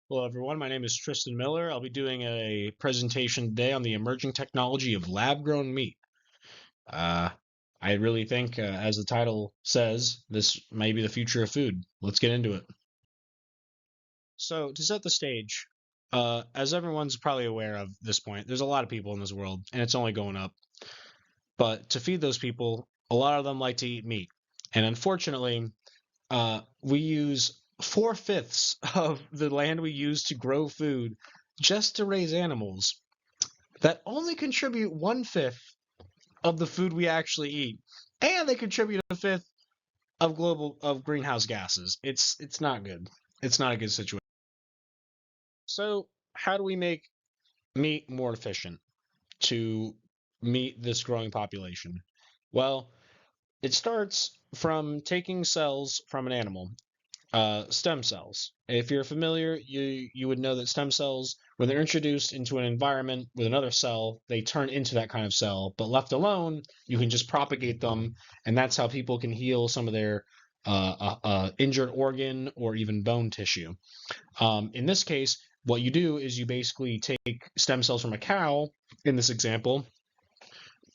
Hello, everyone. My name is Tristan Miller. I'll be doing a presentation today on the emerging technology of lab-grown meat. Uh, I really think, as the title says, this may be the future of food. Let's get into it. So, to set the stage, as everyone's probably aware of this point, there's a lot of people in this world, and it's only going up. But to feed those people, a lot of them like to eat meat. And unfortunately, we use four-fifths of the land we use to grow food just to raise animals that only contribute one-fifth of the food we actually eat, and they contribute a fifth of greenhouse gases. It's not good. It's not a good situation. So how do we make meat more efficient to meet this growing population? Well, it starts from taking cells from an animal. Stem cells. If you're familiar, you would know that stem cells, when they're introduced into an environment with another cell, they turn into that kind of cell. But left alone, you can just propagate them, and that's how people can heal some of their injured organ or even bone tissue. In this case, what you do is you basically take stem cells from a cow, in this example,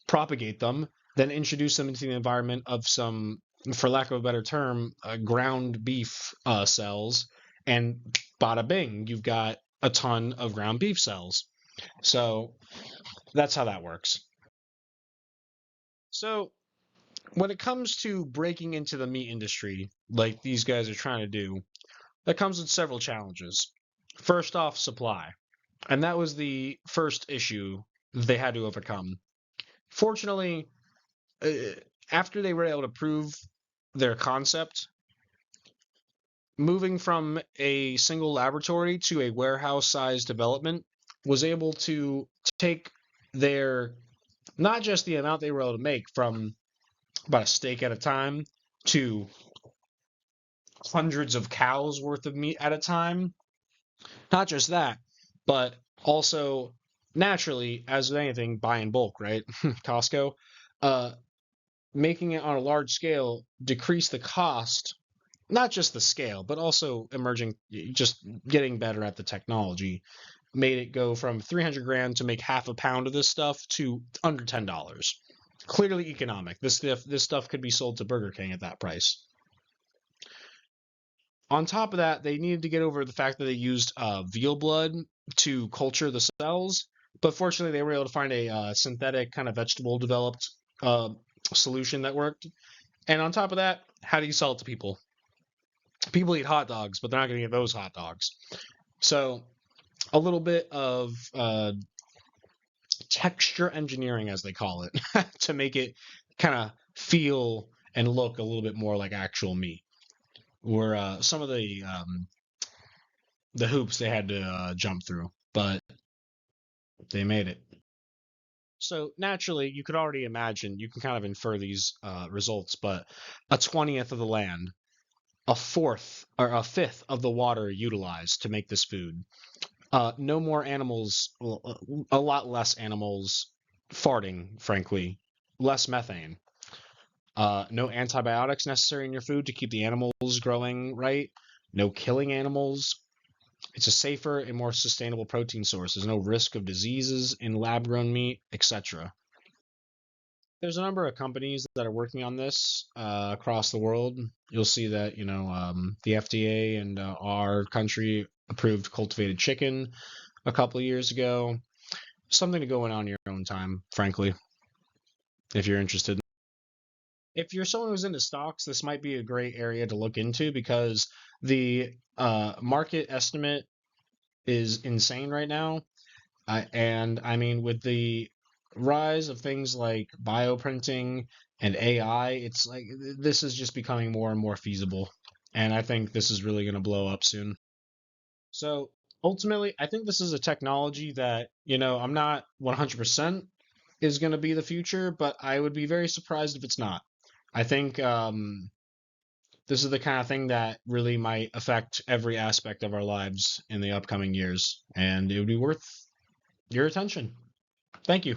propagate them, then introduce them into the environment of some, for lack of a better term, ground beef cells, and bada bing, you've got a ton of ground beef cells. So that's how that works. So when it comes to breaking into the meat industry, like these guys are trying to do, that comes with several challenges. First off, supply. And that was the first issue they had to overcome. Fortunately, uh, after they were able to prove their concept, moving from a single laboratory to a warehouse sized development was able to take their, not just the amount they were able to make from about a steak at a time to hundreds of cows worth of meat at a time. Not just that, but also naturally, as with anything, buy in bulk, right? Costco. Uh, Making it on a large scale decrease the cost, not just the scale, but also emerging, just getting better at the technology, made it go from 300 grand to make half a pound of this stuff to under $10. Clearly economic. This stuff could be sold to Burger King at that price. On top of that, they needed to get over the fact that they used veal blood to culture the cells, but fortunately, they were able to find a synthetic kind of vegetable developed uh, solution that worked. And on top of that, how do you sell it to people? People eat hot dogs, but they're not going to get those hot dogs. So a little bit of texture engineering, as they call it, to make it kind of feel and look a little bit more like actual meat. Were some of the hoops they had to jump through, but they made it. So naturally, you could already imagine, you can kind of infer these results, but a 20th of the land, a fourth or a fifth of the water utilized to make this food. No more animals, a lot less animals farting, frankly, less methane. No antibiotics necessary in your food to keep the animals growing right. No killing animals. It's a safer and more sustainable protein source. There's no risk of diseases in lab grown meat, etc. There's a number of companies that are working on this across the world. You'll see that, the FDA and our country approved cultivated chicken a couple of years ago. Something to go in on your own time, frankly, if you're interested. If you're someone who's into stocks, this might be a great area to look into because the market estimate is insane right now. And I mean, with the rise of things like bioprinting and AI, it's like this is just becoming more and more feasible. And I think this is really going to blow up soon. So ultimately, I think this is a technology that, I'm not 100% is going to be the future, but I would be very surprised if it's not. I think this is the kind of thing that really might affect every aspect of our lives in the upcoming years, and it would be worth your attention. Thank you.